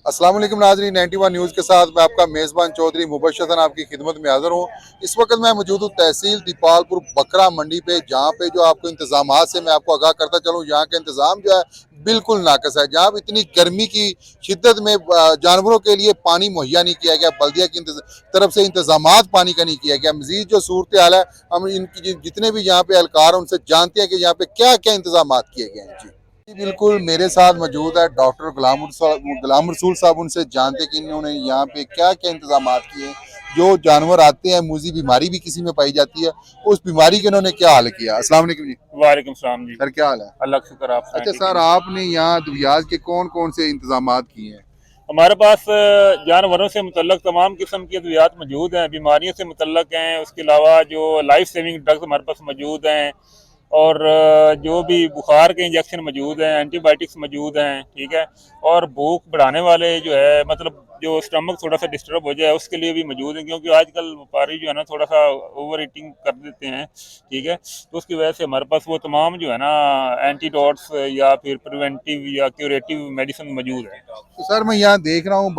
अस्सलाम वालेकुम नाज़रीन, 91 न्यूज़ के साथ मैं आपका मेज़बान चौधरी मुबशरन आपकी खिदमत में हाज़िर हूँ। इस वक्त मैं मौजूद हूँ तहसील दीपालपुर बकरा मंडी पे, जहाँ पे जो आपको इंतज़ामात से मैं आपको आगाह करता चलूँ, यहाँ के इंतज़ाम जो है बिल्कुल नाकस है। जहाँ इतनी गर्मी की शिद्दत में जानवरों के लिए पानी मुहैया नहीं किया गया, बल्दिया की तरफ से इंतज़ामात पानी का नहीं किया गया। मज़ीद जो सूरत हाल है, हम इनकी जितने भी यहाँ पे एहलकार हैं उनसे जानते हैं कि यहाँ पे क्या क्या इंतज़ामात किए गए हैं। जी बिल्कुल, मेरे साथ मौजूद है डॉक्टर गुलाम रसूल साहब। उनसे जानते कि इन्होंने यहाँ पे क्या क्या इंतजाम किए हैं। जो जानवर आते हैं, मूजी बीमारी भी किसी में पाई जाती है, उस बीमारी के इन्होंने क्या हल किया। अस्सलाम वालेकुम जी। वालेकुम सलाम जी। सर क्या हाल है? अल्लाह का शुक्र, आप अच्छा सर, आपने यहाँ दुबियाज के कौन कौन से इंतजाम किए हैं? हमारे पास जानवरों से मुतल्लक तमाम किस्म की अद्वियात मौजूद हैं, बीमारियों से मुतल्लक हैं। उसके अलावा जो लाइफ सेविंग ड्रग्स हमारे पास मौजूद हैं, और जो भी बुखार के इंजेक्शन मौजूद हैं, एंटीबायोटिक्स मौजूद हैं, ठीक है। और भूख बढ़ाने वाले जो है, मतलब जो स्टमक थोड़ा सा डिस्टर्ब हो जाए उसके लिए भी मौजूद हैं, क्योंकि आजकल व्यापारी जो है ना थोड़ा सा ओवर ईटिंग कर देते हैं, ठीक है। तो उसकी वजह से हमारे पास वो तमाम जो है ना एंटीडोट्स या फिर प्रिवेंटिव या क्यूरेटिव मेडिसिन मौजूद है। तो सर मैं यहाँ देख रहा हूँ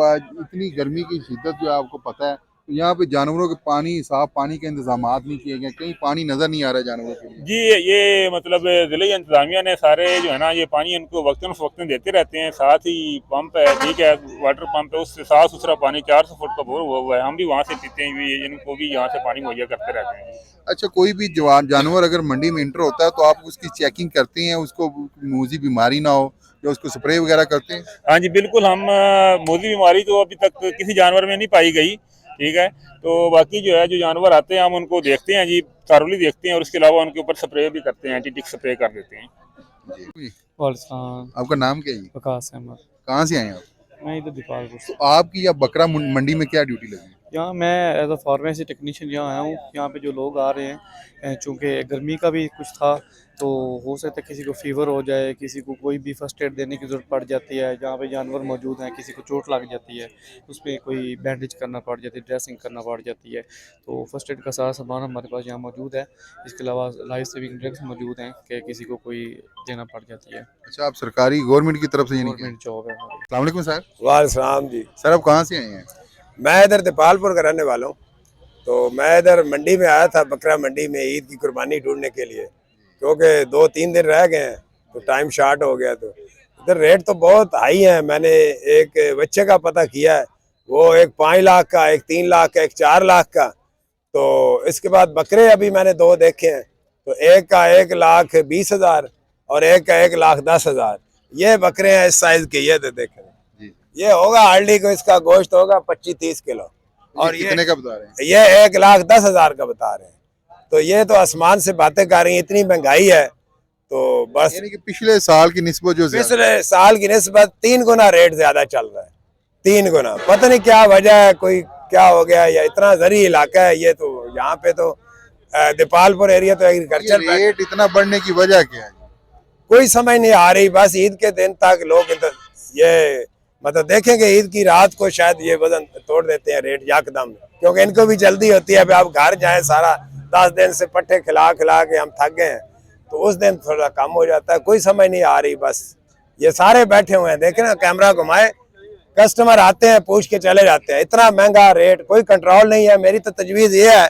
इतनी गर्मी की शिद्दत जो है आपको पता है, तो यहाँ पे जानवरों के पानी, साफ पानी के इंतजाम नहीं किए गए, कहीं पानी नजर नहीं आ रहा है जानवरों के लिए। जी, ये मतलब ज़िले इंतजामिया ने सारे जो है ना ये पानी इनको वक्तन फ़वक्तन देते रहते हैं। साथ ही पंप है, ठीक है, वाटर पंप है, उससे साफ सुथरा पानी 400 फुट का बोर हुआ हुआ है, हम भी वहाँ से पीते हैं, भी इनको भी यहाँ से पानी मुहैया करते रहते हैं। अच्छा, कोई भी जानवर अगर मंडी में इंटर होता है तो आप उसकी चेकिंग करते हैं, उसको मूजी बीमारी ना हो, या उसको स्प्रे वगैरह करते हैं? हाँ जी बिल्कुल, हम मोज़ी बीमारी तो अभी तक किसी जानवर में नहीं पाई गई, ठीक है। तो बाकी जो है, जो जानवर आते हैं हम उनको देखते हैं जी, थारोली देखते हैं, और उसके अलावा उनके ऊपर स्प्रे भी करते हैं, एंटीटिक स्प्रे कर देते हैं। जी। वालेकुम। आपका नाम क्या है जी? वकास अहमद। कहाँ से आए हैं आप? मैं इधर दीपालपुर तो से। आपकी या बकरा मंडी में क्या ड्यूटी लगी? यहाँ मैं एज अ फार्मेसी टेक्नीशियन यहाँ आया हूँ। यहाँ पे जो लोग आ रहे हैं, चूँकि गर्मी का भी कुछ था, तो हो सकता है किसी को फीवर हो जाए, किसी को कोई भी फर्स्ट एड देने की ज़रूरत पड़ जाती है। जहाँ पे जानवर मौजूद हैं, किसी को चोट लग जाती है, उस पर कोई बैंडेज करना पड़ जाती है, ड्रेसिंग करना पड़ जाती है, तो फर्स्ट एड का सारा सामान हमारे पास यहाँ मौजूद है। इसके अलावा लाइफ सेविंग ड्रग्स मौजूद हैं कि किसी को कोई देना पड़ जाती है। अच्छा, आप सरकारी गवर्नमेंट की तरफ से यानी कि? गवर्नमेंट जॉब है हमारी। अस्सलाम वालेकुम सर। वालेकुम जी। सर आप कहाँ से आए हैं? मैं इधर दीपालपुर का रहने वाला हूँ। तो मैं इधर मंडी में आया था, बकरा मंडी में ईद की कुर्बानी ढूंढने के लिए, क्योंकि 2-3 दिन रह गए हैं तो टाइम शार्ट हो गया। तो इधर रेट तो बहुत हाई है। मैंने एक बच्चे का पता किया है, वो एक 5 लाख का, एक 3 लाख का, एक 4 लाख का। तो इसके बाद बकरे अभी मैंने 2 देखे हैं, तो एक का 1,20,000 और एक का 1,10,000। ये बकरे हैं इस साइज के, ये तो देखें, ये होगा हार्डली को, इसका गोश्त होगा 25-30 किलो। और ये कितने का बता रहे हैं? ये 1,10,000 का बता रहे हैं। तो ये तो आसमान से बातें कर रही हैं, इतनी महंगाई है। तो बस यानी कि पिछले साल की निस्बत जो पिछले साल की निस्बत 3 गुना रेट ज्यादा चल रहा है, 3 गुना। पता नहीं क्या वजह है, कोई क्या हो गया, या इतना जरी इलाका है ये। तो यहाँ पे तो दीपालपुर एरिया तो एग्रीकल्चर रेट इतना बढ़ने की वजह क्या है? कोई समझ नहीं आ रही। बस ईद के दिन तक लोग ये मतलब देखेंगे, ईद की रात को शायद ये वजन तोड़ देते हैं रेट यकदम, क्योंकि इनको भी जल्दी होती है। अभी आप घर जाएं, सारा 10 दिन से पट्टे खिला खिला के हम थक गए हैं, तो उस दिन थोड़ा कम हो जाता है। कोई समझ नहीं आ रही। बस ये सारे बैठे हुए हैं, देखे ना, कैमरा घुमाए, कस्टमर आते हैं, पूछ के चले जाते हैं। इतना महंगा रेट, कोई कंट्रोल नहीं है। मेरी तो तजवीज़ ये है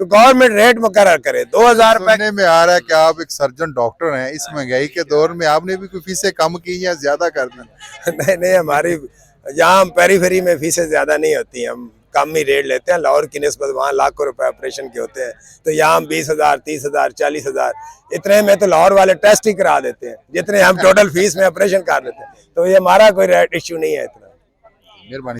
कि गवर्नमेंट रेट मुकर्रर करे। 2,000 रुपए में आ रहा है कि आप एक सर्जन डॉक्टर हैं, इस महंगाई के दौर में आपने भी कोई फीसें कम की या ज्यादा कर दी? नहीं, हमारी यहाँ पेरीफेरी में फीसें ज्यादा नहीं होती हैं, हम कम ही रेट लेते हैं। लाहौर की निस्बत वहाँ लाखों रुपए ऑपरेशन के होते हैं, तो यहाँ हम 20,000, 30,000, 40,000, इतने में तो लाहौर वाले टेस्ट ही करा देते हैं, जितने हम टोटल फीस में ऑपरेशन कर देते हैं। तो ये हमारा कोई रेट इश्यू नहीं है इतना। मेहरबानी।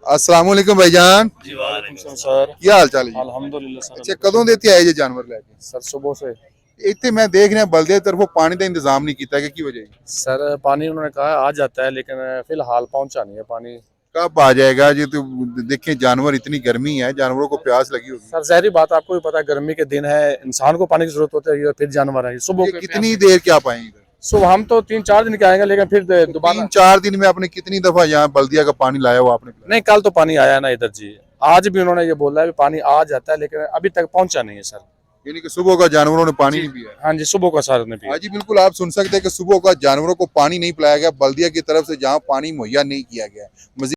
अस्सलाम वालेकुम भाईजान। जी वालेकुम सर। क्या हाल चाल है? अल्हम्दुलिल्लाह सर। अच्छा, कदों देते आए ये जानवर लेके? सर सुबह से इतने मैं देख रहा बल्दे तरफों पानी का इंतजाम नहीं किया, की वजह? सर पानी उन्होंने कहा आ जाता है, लेकिन फिलहाल पहुंचा नहीं है पानी। कब आ जाएगा जी? तो देखें, जानवर, इतनी गर्मी है, जानवरों को प्यास लगी होगी। सर जहरी बात, आपको भी पता है, गर्मी के दिन है, इंसान को पानी की जरूरत होती है, फिर जानवर है। सुबह कितनी देर क्या पाएंगे? सुबह हम तो 3-4 दिन के आएंगे, लेकिन फिर दोबारा 3-4 दिन में आपने कितनी दफा यहाँ बल्दिया का पानी लाया हुआ आपने? नहीं, कल तो पानी आया ना इधर जी। आज भी उन्होंने ये बोला है कि पानी आ जाता है, लेकिन अभी तक पहुंचा नहीं है सर। यानी कि सुबह का जानवरों ने पानी नहीं पिया। हाँ जी, सुबह का सारा ने पिया। हाँ जी बिल्कुल, आप सुन सकते हैं कि सुबह का जानवरों को पानी नहीं पिलाया गया बल्दिया की तरफ से, जहां पानी मुहैया नहीं किया गया। मजीद